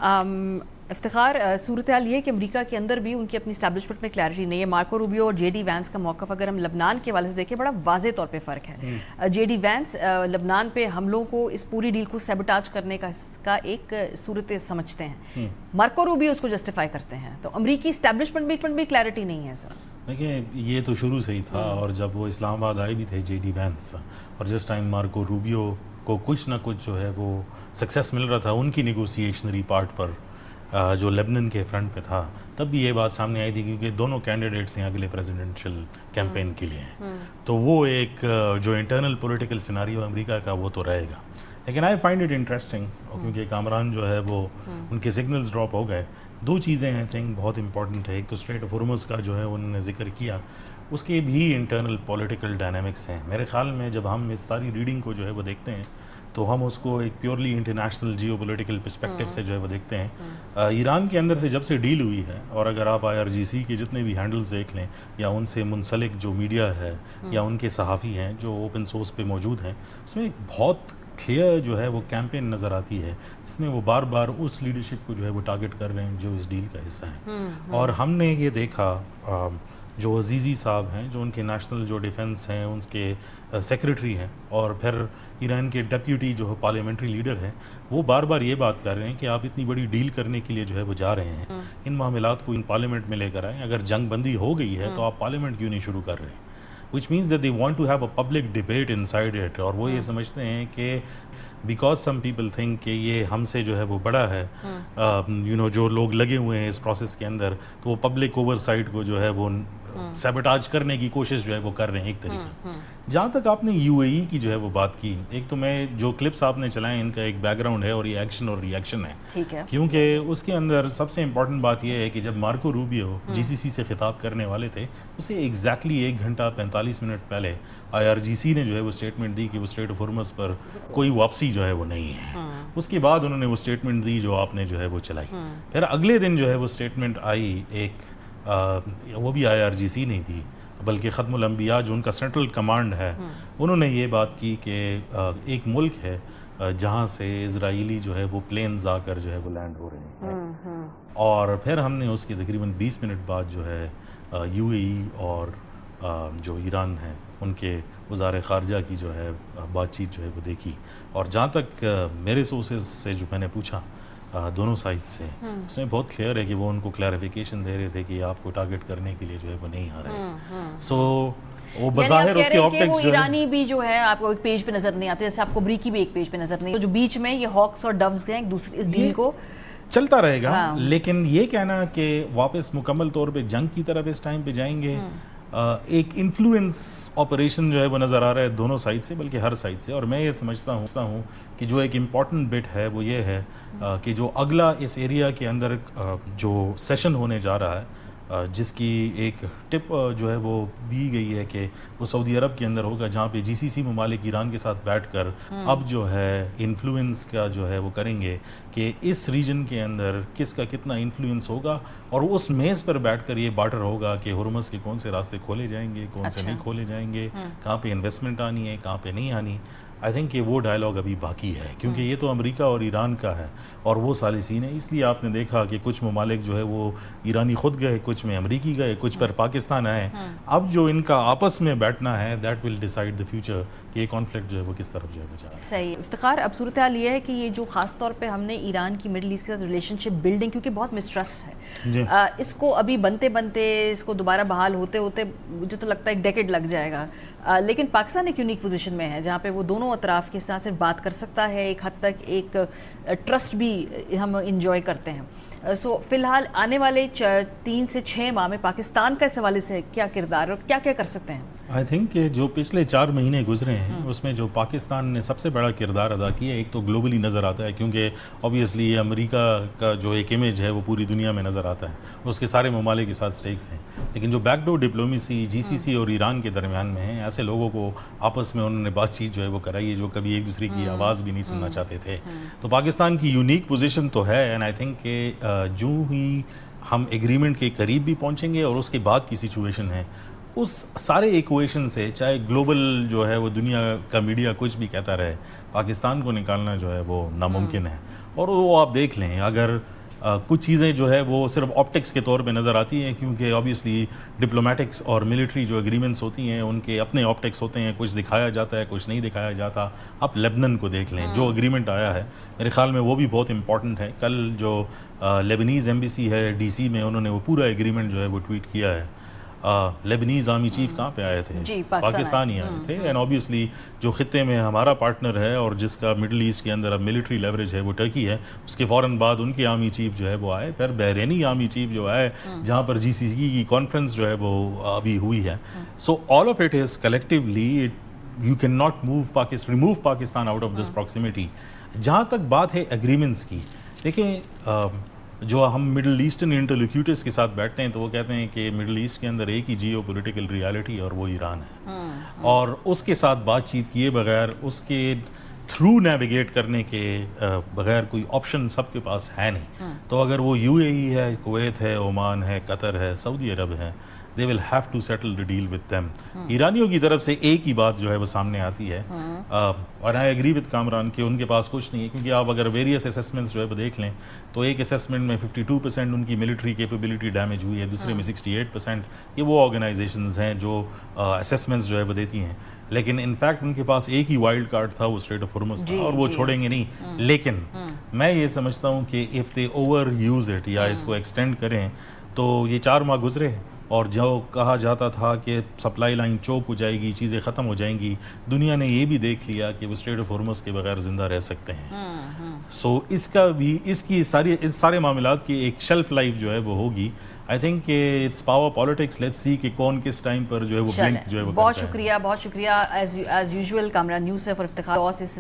افتخار، صورتحال یہ ہے کہ امریکہ کے اندر بھی ان کی اپنی اسٹیبلشمنٹ میں کلیئرٹی نہیں ہے. مارکو روبیو اور جے ڈی وینس کا موقف اگر ہم لبنان کے حوالے سے دیکھیں بڑا واضح طور پہ فرق ہے. جے ڈی وینس لبنان پہ حملوں کو، اس پوری ڈیل کو سیبوٹاج کرنے کا ایک صورت سمجھتے ہیں. مارکو روبیو اس کو جسٹیفائی کرتے ہیں. تو امریکی اسٹیبلشمنٹ بھی کلیئرٹی نہیں ہے سر. دیکھیں یہ تو شروع سے ہی تھا، اور جب وہ اسلام آباد آئے بھی تھے جے ڈی وینس، اور جس ٹائم مارکو روبیو کو کچھ نہ کچھ جو ہے وہ سکسیس مل رہا تھا ان کی نیگوسیشنری پارٹ پر جو لیبنن کے فرنٹ پہ تھا، تب بھی یہ بات سامنے آئی تھی کیونکہ دونوں کینڈیڈیٹس ہیں اگلے پریزیڈنشل کیمپین کے لیے. تو وہ ایک جو انٹرنل پولیٹیکل سیناریو امریکہ کا وہ تو رہے گا. لیکن آئی فائنڈ اٹ انٹرسٹنگ کیونکہ کامران جو ہے وہ ان کے سگنلز ڈراپ ہو گئے. دو چیزیں ہیں تھنک بہت امپورٹنٹ ہے. ایک تو اسٹریٹ آف ہرمز کا جو ہے انہوں نے ذکر کیا، اس کے بھی انٹرنل پولیٹیکل ڈائنامکس ہیں. میرے خیال میں جب ہم اس ساری ریڈنگ کو جو ہے وہ دیکھتے ہیں تو ہم اس کو ایک purely international geopolitical perspective سے جو ہے وہ دیکھتے ہیں. ایران کے اندر سے جب سے ڈیل ہوئی ہے، اور اگر آپ IRGC کے جتنے بھی ہینڈلز دیکھ لیں یا ان سے منسلک جو میڈیا ہے یا ان کے صحافی ہیں جو اوپن سورس پہ موجود ہیں، اس میں ایک بہت کلیئر جو ہے وہ کیمپین نظر آتی ہے جس میں وہ بار بار اس لیڈرشپ کو جو ہے وہ ٹارگٹ کر رہے ہیں جو اس ڈیل کا حصہ ہیں. اور ہم نے یہ دیکھا جو عزیزی صاحب ہیں جو ان کے نیشنل جو ڈیفنس ہیں ان کے سیکریٹری ہیں، اور پھر ایران کے ڈیپیوٹی جو پارلیمنٹری لیڈر ہیں، وہ بار بار یہ بات کر رہے ہیں کہ آپ اتنی بڑی ڈیل کرنے کے لیے جو ہے وہ جا رہے ہیں، ان معاملات کو ان پارلیمنٹ میں لے کر آئیں. اگر جنگ بندی ہو گئی ہے تو آپ پارلیمنٹ کیوں نہیں شروع کر رہے ہیں؟ which means that they want to have a public debate inside it. اور وہ یہ سمجھتے ہیں کہ because some people think کہ یہ ہم سے جو ہے وہ بڑا ہے، جو لوگ لگے ہوئے ہیں اس پروسیس کے اندر، تو وہ پبلک اوور سائٹ کو جو ہے وہ سیبوٹاج کرنے کی کوشش جو ہے وہ کر رہے ہیں ایک طریقہ. جہاں تک آپ نے UAE کی جو ہے وہ بات کی، ایک تو میں جو کلپس آپ نے چلائے ان کا ایک بیک گراؤنڈ ہے اور یہ ایکشن اور ری ایکشن ہے. کیونکہ اس کے اندر سب سے امپورٹنٹ بات یہ ہے کہ جب مارکو روبیو GCC سے خطاب کرنے والے تھے، اسے ایگزیکٹلی 1 گھنٹہ 45 منٹ پہلے IRGC نے جو ہے وہ اسٹیٹمنٹ دی کہ وہ اسٹریٹ آف ہرمز پر کوئی واپسی جو ہے وہ نہیں ہے. اس کے بعد انہوں نے وہ اسٹیٹمنٹ دی جو آپ نے جو ہے وہ چلائی. پھر اگلے دن جو ہے وہ اسٹیٹمنٹ آئی ایک، وہ بھی IRGC نہیں تھی بلکہ ختم الانبیاء جو ان کا سینٹرل کمانڈ ہے، انہوں نے یہ بات کی کہ ایک ملک ہے جہاں سے اسرائیلی جو ہے وہ پلینز آ کر جو ہے وہ لینڈ ہو رہے ہیں. اور پھر ہم نے اس کے تقریباً 20 منٹ بعد جو ہے UAE اور جو ایران ہیں ان کے وزارت خارجہ کی جو ہے بات چیت جو ہے وہ دیکھی. اور جہاں تک میرے سورسز سے جو میں نے پوچھا دونوں سائڈ سے، اس میں بہت کلیئر ہے کہ وہ ان کو کلیریفیکیشن دے رہے تھے کہ آپ کو ٹارگٹ کرنے کے لیے جو ہے وہ نہیں آ رہے. سو وہ بظاہر اس کے آپٹکس جو ایرانی بھی جو ہے آپ کو ایک پیج پہ نظر نہیں آتے، جیسے آپ کو امریکی بھی ایک پیج پہ نظر نہیں، جو بیچ میں یہ ہاکس اور ڈوز گئے ایک دوسرے اس ڈیل کو چلتا رہے گا. لیکن یہ کہنا کہ واپس مکمل طور پہ جنگ کی طرف اس ٹائم پہ جائیں گے، ایک انفلوئنس آپریشن جو ہے وہ نظر آ رہا ہے دونوں سائڈ سے، بلکہ ہر سائڈ سے. اور میں یہ سمجھتا ہوں کہ جو ایک امپورٹنٹ بٹ ہے وہ یہ ہے کہ جو اگلا اس ایریا کے اندر جو سیشن ہونے جا رہا ہے، جس کی ایک ٹپ جو ہے وہ دی گئی ہے کہ وہ سعودی عرب کے اندر ہوگا، جہاں پہ GCC ممالک ایران کے ساتھ بیٹھ کر اب جو ہے انفلوئنس کا جو ہے وہ کریں گے کہ اس ریجن کے اندر کس کا کتنا انفلوئنس ہوگا، اور اس میز پر بیٹھ کر یہ بارٹر ہوگا کہ ہرمز کے کون سے راستے کھولے جائیں گے، کون سے نہیں کھولے جائیں گے، کہاں پہ انویسٹمنٹ آنی ہے، کہاں پہ نہیں آنی. آئی تھنک کہ وہ ڈائلاگ ابھی باقی ہے کیونکہ یہ تو امریکہ اور ایران کا ہے اور وہ ثالثین ہیں. اس لیے آپ نے دیکھا کہ کچھ ممالک جو ہے وہ ایرانی خود گئے، کچھ میں امریکی گئے، کچھ پر پاکستان آئے. اب جو ان کا آپس میں بیٹھنا ہے that will decide the future کہ یہ کانفلکٹ جو ہے وہ کس طرف جو ہے وہ جا رہا ہے. صحیح. افتخار، اب صورتحال یہ ہے کہ یہ جو خاص طور پہ ہم نے ایران کی مڈل ایسٹ کے ساتھ ریلیشن شپ بلڈنگ، کیونکہ بہت مسٹرسٹ ہے، اس کو ابھی بنتے بنتے اس کو دوبارہ بحال ہوتے ہوتے مجھے تو لگتا ہے ایک ڈیکیڈ لگ جائے گا. لیکن پاکستان ایک یونیک پوزیشن میں ہے جہاں پہ وہ دونوں اطراف کے ساتھ صرف بات کر سکتا ہے، ایک حد تک ایک ٹرسٹ بھی ہم انجوائے کرتے ہیں. سو فی الحال آنے والے 3 سے 6 ماہ میں پاکستان کا اس حوالے سے کیا کردار اور کیا کیا کر سکتے ہیں؟ آئی تھنک کہ جو پچھلے 4 مہینے گزرے ہیں اس میں جو پاکستان نے سب سے بڑا کردار ادا کیا، ایک تو گلوبلی نظر آتا ہے کیونکہ اوبیسلی یہ امریکہ کا جو ایک امیج ہے وہ پوری دنیا میں نظر آتا ہے، اس کے سارے ممالک کے ساتھ سٹیکس ہیں. لیکن جو بیک ڈور ڈپلومیسی GCC اور ایران کے درمیان میں ہیں، ایسے لوگوں کو آپس میں انہوں نے بات چیت جو ہے وہ کرائی ہے جو کبھی ایک دوسرے کی آواز بھی نہیں سننا چاہتے تھے. تو پاکستان کی یونیک پوزیشن تو ہے، اینڈ آئی تھنک کہ جو ہی ہم ایگریمنٹ کے قریب بھی پہنچیں گے اور اس کے بعد کی سچویشن ہے اس سارے ایکویشن سے، چاہے گلوبل جو ہے وہ دنیا کا میڈیا کچھ بھی کہتا رہے، پاکستان کو نکالنا جو ہے وہ ناممکن ہے. اور وہ آپ دیکھ لیں، اگر کچھ چیزیں جو ہے وہ صرف آپٹکس کے طور پہ نظر آتی ہیں، کیونکہ آبویسلی ڈپلومیٹکس اور ملٹری جو ایگریمنٹس ہوتی ہیں ان کے اپنے آپٹکس ہوتے ہیں، کچھ دکھایا جاتا ہے کچھ نہیں دکھایا جاتا. آپ لیبنن کو دیکھ لیں، جو ایگریمنٹ آیا ہے میرے خیال میں وہ بھی بہت امپورٹنٹ ہے. کل جو لیبنیز ایمبیسی ہے ڈی سی میں، انہوں نے وہ پورا ایگریمنٹ جو ہے وہ ٹویٹ کیا ہے. لیبنیز آرمی چیف کہاں پہ آئے تھے؟ پاکستان ہی آئے تھے. اینڈ آبویسلی جو خطے میں ہمارا پارٹنر ہے اور جس کا مڈل ایسٹ کے اندر اب ملٹری لیوریج ہے وہ ٹرکی ہے، اس کے فوراً بعد ان کے آرمی چیف جو ہے وہ آئے. پھر بحرینی آرمی چیف جو آئے جہاں پر جی سی سی کی کانفرنس جو ہے وہ ابھی ہوئی ہے. So all of it is collectively you can not remove Pakistan out of this proximity. جہاں تک بات ہے ایگریمنٹس کی، دیکھیں جو ہم مڈل ایسٹرن انٹرلوکیوٹرس کے ساتھ بیٹھتے ہیں تو وہ کہتے ہیں کہ مڈل ایسٹ کے اندر ایک ہی جیو پولیٹیکل ریالٹی اور وہ ایران ہے، اور اس کے ساتھ بات چیت کیے بغیر، اس کے تھرو نیویگیٹ کرنے کے بغیر کوئی آپشن سب کے پاس ہے نہیں. تو اگر وہ یو اے ای ہے، کویت ہے، عمان ہے، قطر ہے، سعودی عرب ہے، they will have to settle the deal with them. ایرانیوں کی طرف سے ایک ہی بات جو ہے وہ سامنے آتی ہے، اور I agree with کامران کہ ان کے پاس کچھ نہیں ہے، کیونکہ آپ اگر ویریس اسیسمنٹس جو ہے وہ دیکھ لیں تو ایک اسیسمنٹ میں 52% ان کی ملٹری کیپیبلٹی ڈیمیج ہوئی ہے، دوسرے میں 68%. یہ وہ آرگنائزیشنز ہیں جو اسیسمنٹس جو ہے وہ دیتی ہیں، لیکن انفیکٹ ان کے پاس ایک ہی وائلڈ کارڈ تھا، وہ اسٹریٹ آف ہرمز تھا، اور وہ چھوڑیں گے نہیں. لیکن میں یہ سمجھتا ہوں کہ if they overuse it یا اس کو ایکسٹینڈ کریں تو یہ 4 ماہ گزرے ہیں، اور جو کہا جاتا تھا کہ سپلائی لائن چوک ہو جائے گی، چیزیں ختم ہو جائیں گی، دنیا نے یہ بھی دیکھ لیا کہ وہ اسٹریٹ آف ہرمز کے بغیر زندہ رہ سکتے ہیں. سو اس کا بھی، اس کی سارے معاملات کی ایک شیلف لائف جو ہے وہ ہوگی. آئی تھنک کہ its power politics, let's see کہ کون کس ٹائم پر جو ہے وہ بلنک جو ہے وہ. بہت شکریہ ایز یوزول کامران نیوز سے فار افتخار.